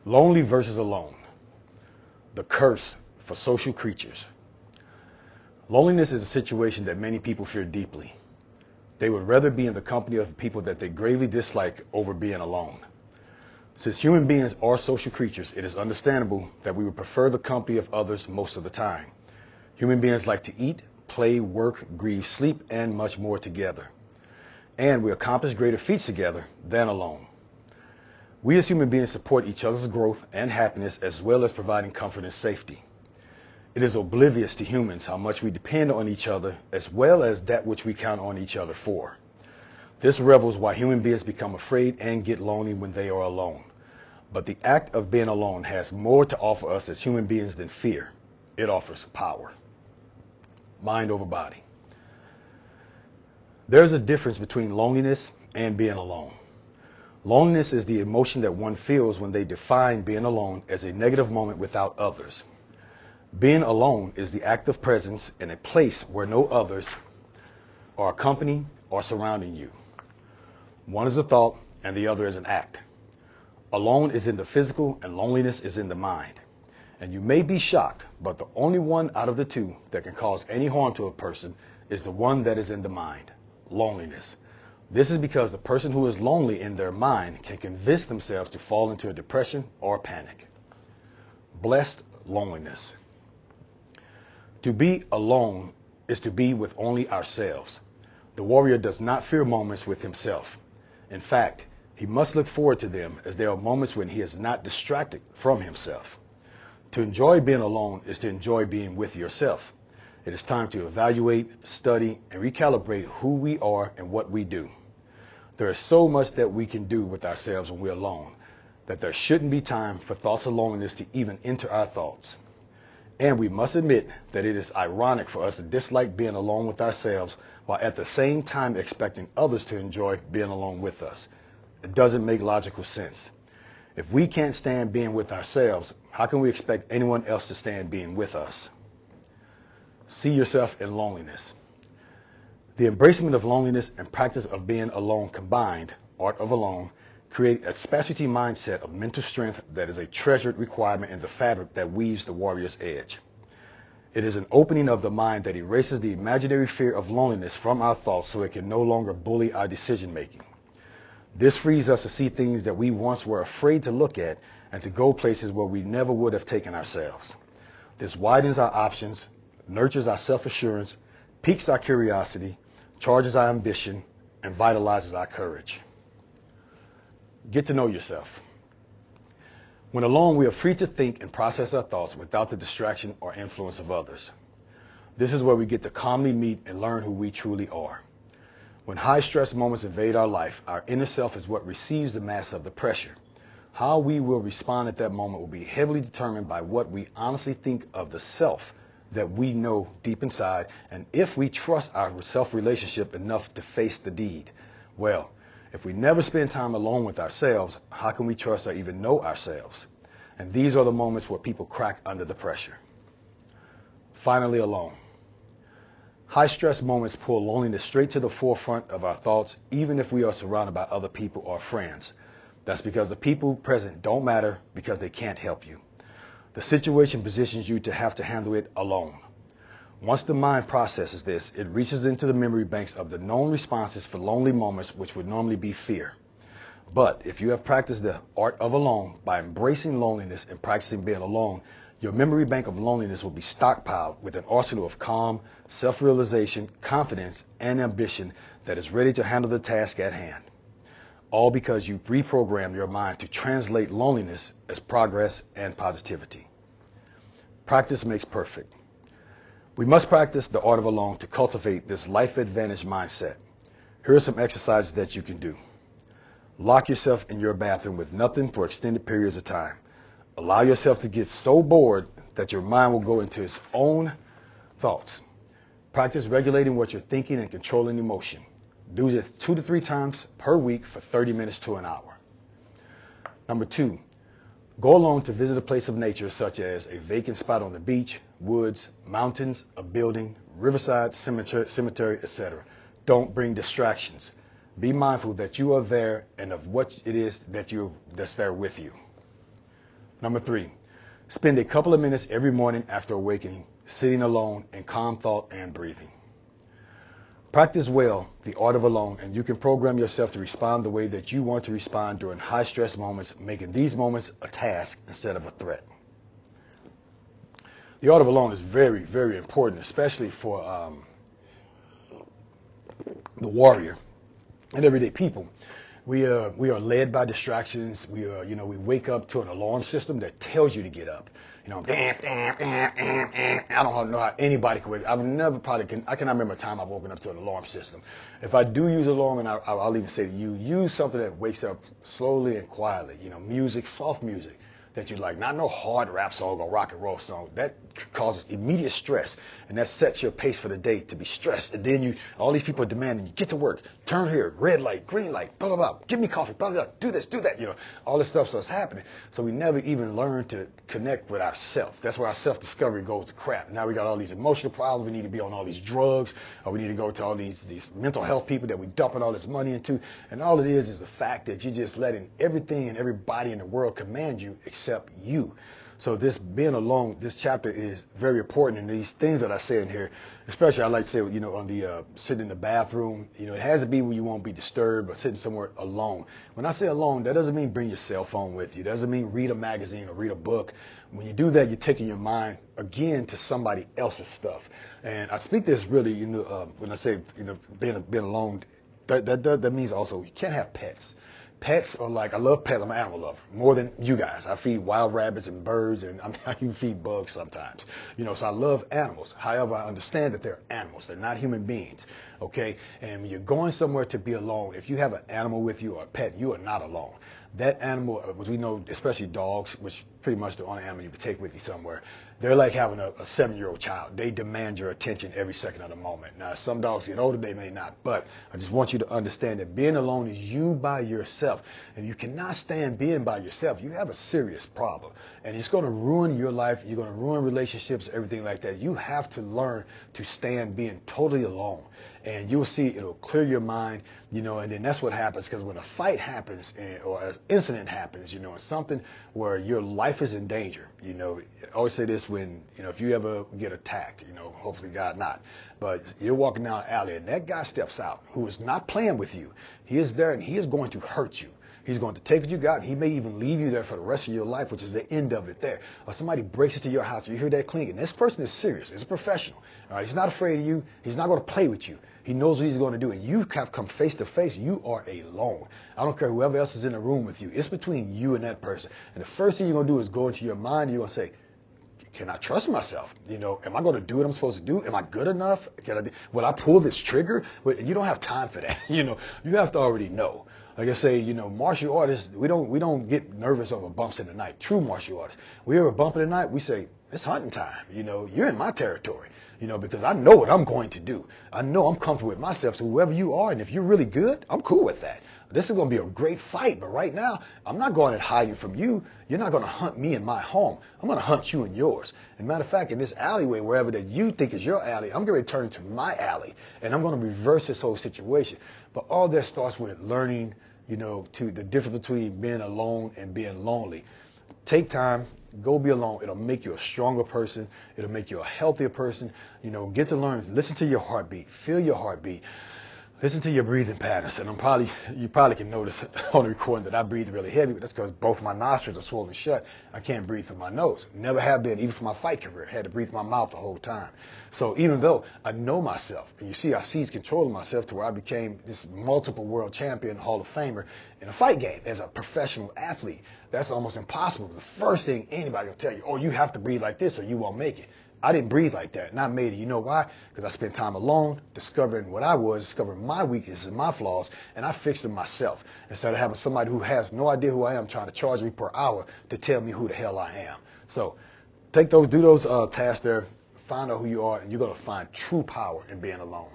Lonely versus alone. The curse for social creatures. Loneliness is a situation that many people fear deeply. They would rather be in the company of people that they gravely dislike over being alone. Since human beings are social creatures, it is understandable that we would prefer the company of others most of the time. Human beings like to eat, play, work, grieve, sleep, and much more together. And we accomplish greater feats together than alone. We as human beings support each other's growth and happiness as well as providing comfort and safety. It is oblivious to humans how much we depend on each other as well as that which we count on each other for. This revels why human beings become afraid and get lonely when they are alone. But the act of being alone has more to offer us as human beings than fear. It offers power. Mind over body. There's a difference between loneliness and being alone. Loneliness is the emotion that one feels when they define being alone as a negative moment without others. Being alone is the act of presence in a place where no others are accompanying or surrounding you. One is a thought and the other is an act. Alone is in the physical and loneliness is in the mind. And you may be shocked, but the only one out of the two that can cause any harm to a person is the one that is in the mind, loneliness. This is because the person who is lonely in their mind can convince themselves to fall into a depression or panic. Blessed loneliness. To be alone is to be with only ourselves. The warrior does not fear moments with himself. In fact, he must look forward to them as there are moments when he is not distracted from himself. To enjoy being alone is to enjoy being with yourself. It is time to evaluate, study, and recalibrate who we are and what we do. There is so much that we can do with ourselves when we're alone that there shouldn't be time for thoughts of loneliness to even enter our thoughts. And we must admit that it is ironic for us to dislike being alone with ourselves while at the same time expecting others to enjoy being alone with us. It doesn't make logical sense. If we can't stand being with ourselves, how can we expect anyone else to stand being with us? See yourself in loneliness. The embracement of loneliness and practice of being alone combined, art of alone, create a specialty mindset of mental strength that is a treasured requirement in the fabric that weaves the warrior's edge. It is an opening of the mind that erases the imaginary fear of loneliness from our thoughts so it can no longer bully our decision making. This frees us to see things that we once were afraid to look at and to go places where we never would have taken ourselves. This widens our options, nurtures our self-assurance, piques our curiosity, charges our ambition, and vitalizes our courage. Get to know yourself. When alone, we are free to think and process our thoughts without the distraction or influence of others. This is where we get to calmly meet and learn who we truly are. When high-stress moments invade our life, our inner self is what receives the mass of the pressure. How we will respond at that moment will be heavily determined by what we honestly think of the self that we know deep inside, and if we trust our self-relationship enough to face the deed. Well, if we never spend time alone with ourselves, how can we trust or even know ourselves? And these are the moments where people crack under the pressure. Finally, alone. High-stress moments pull loneliness straight to the forefront of our thoughts, even if we are surrounded by other people or friends. That's because the people present don't matter because they can't help you. The situation positions you to have to handle it alone. Once the mind processes this, it reaches into the memory banks of the known responses for lonely moments, which would normally be fear. But if you have practiced the art of alone by embracing loneliness and practicing being alone, your memory bank of loneliness will be stockpiled with an arsenal of calm, self-realization, confidence, and ambition that is ready to handle the task at hand. All because you reprogrammed your mind to translate loneliness as progress and positivity. Practice makes perfect. We must practice the art of alone to cultivate this life advantage mindset. Here are some exercises that you can do. Lock yourself in your bathroom with nothing for extended periods of time. Allow yourself to get so bored that your mind will go into its own thoughts. Practice regulating what you're thinking and controlling emotion. Do this 2 to 3 times per week for 30 minutes to an hour. Number 2, go alone to visit a place of nature such as a vacant spot on the beach, woods, mountains, a building, riverside, cemetery, etc. Don't bring distractions. Be mindful that you are there and of what it is that's there with you. Number 3, spend a couple of minutes every morning after awakening, sitting alone in calm thought and breathing. Practice well the art of alone, and you can program yourself to respond the way that you want to respond during high stress moments, making these moments a task instead of a threat. The art of alone is very, very important, especially for the warrior and everyday people. We are led by distractions. We wake up to an alarm system that tells you to get up. I don't know how anybody can wake up. I cannot remember a time I've woken up to an alarm system. If I do use an alarm, and I'll even say to you, use something that wakes up slowly and quietly. Music, soft music that you like, not no hard rap song or rock and roll song. That causes immediate stress, and that sets your pace for the day to be stressed. And then all these people are demanding you get to work, turn here, red light, green light, blah, blah, blah, give me coffee, blah, blah, blah, do this, do that. All this stuff starts happening. So we never even learn to connect with ourselves. That's where our self-discovery goes to crap. Now we got all these emotional problems. We need to be on all these drugs, or we need to go to all these mental health people that we dumping all this money into. And all it is the fact that you're just letting everything and everybody in the world command you except you. So this being alone, this chapter is very important. And these things that I say in here, especially I like to say, on the sitting in the bathroom, it has to be where you won't be disturbed or sitting somewhere alone. When I say alone, that doesn't mean bring your cell phone with you. That doesn't mean read a magazine or read a book. When you do that, you're taking your mind again to somebody else's stuff. And I speak this really, when I say, being alone, that means also you can't have pets. Pets are I love pets. I'm an animal lover more than you guys. I feed wild rabbits and birds, and I can feed bugs sometimes. So I love animals. However, I understand that they're animals. They're not human beings. Okay. And when you're going somewhere to be alone, if you have an animal with you or a pet, you are not alone. That animal, as we know, especially dogs, which pretty much the only animal you can take with you somewhere, they're like having a 7-year-old child. They demand your attention every second of the moment. Now, some dogs get older, they may not, but I just want you to understand that being alone is you by yourself, and you cannot stand being by yourself. You have a serious problem, and it's going to ruin your life. You're going to ruin relationships, everything like that. You have to learn to stand being totally alone. And you'll see it'll clear your mind, and then that's what happens, because when a fight happens or an incident happens, and something where your life is in danger, I always say this when, if you ever get attacked, hopefully God not, but you're walking down an alley and that guy steps out who is not playing with you. He is there and he is going to hurt you. He's going to take what you got. He may even leave you there for the rest of your life, which is the end of it there. Or somebody breaks into your house. You hear that clinking. This person is serious. He's a professional. All right? He's not afraid of you. He's not going to play with you. He knows what he's going to do. And you have come face to face. You are alone. I don't care whoever else is in the room with you. It's between you and that person. And the first thing you're going to do is go into your mind and you're going to say, can I trust myself? Am I going to do what I'm supposed to do? Am I good enough? Will I pull this trigger? But you don't have time for that. You have to already know. Like I say, martial artists, we don't get nervous over bumps in the night. True martial artists, we hear a bump in the night, we say, it's hunting time. You're in my territory. Because I know what I'm going to do. I know I'm comfortable with myself. So whoever you are, and if you're really good, I'm cool with that. This is going to be a great fight. But right now, I'm not going to hide you from you. You're not going to hunt me in my home. I'm going to hunt you in yours. And matter of fact, in this alleyway, wherever that you think is your alley, I'm going to turn into my alley. And I'm going to reverse this whole situation. But all that starts with learning, to the difference between being alone and being lonely. Take time, go be alone. It'll make you a stronger person. It'll make you a healthier person. Get to learn, listen to your heartbeat, feel your heartbeat. Listen to your breathing patterns, and you probably can notice on the recording that I breathe really heavy, but that's because both my nostrils are swollen shut. I can't breathe through my nose. Never have been, even for my fight career. I had to breathe through my mouth the whole time. So even though I know myself, and you see I seized control of myself to where I became this multiple world champion, Hall of Famer in a fight game as a professional athlete, that's almost impossible. The first thing anybody will tell you, oh, you have to breathe like this or you won't make it. I didn't breathe like that, and I made it. You know why? Because I spent time alone, discovering what I was, discovering my weaknesses and my flaws, and I fixed them myself instead of having somebody who has no idea who I am trying to charge me per hour to tell me who the hell I am. So do those tasks there, find out who you are, and you're going to find true power in being alone.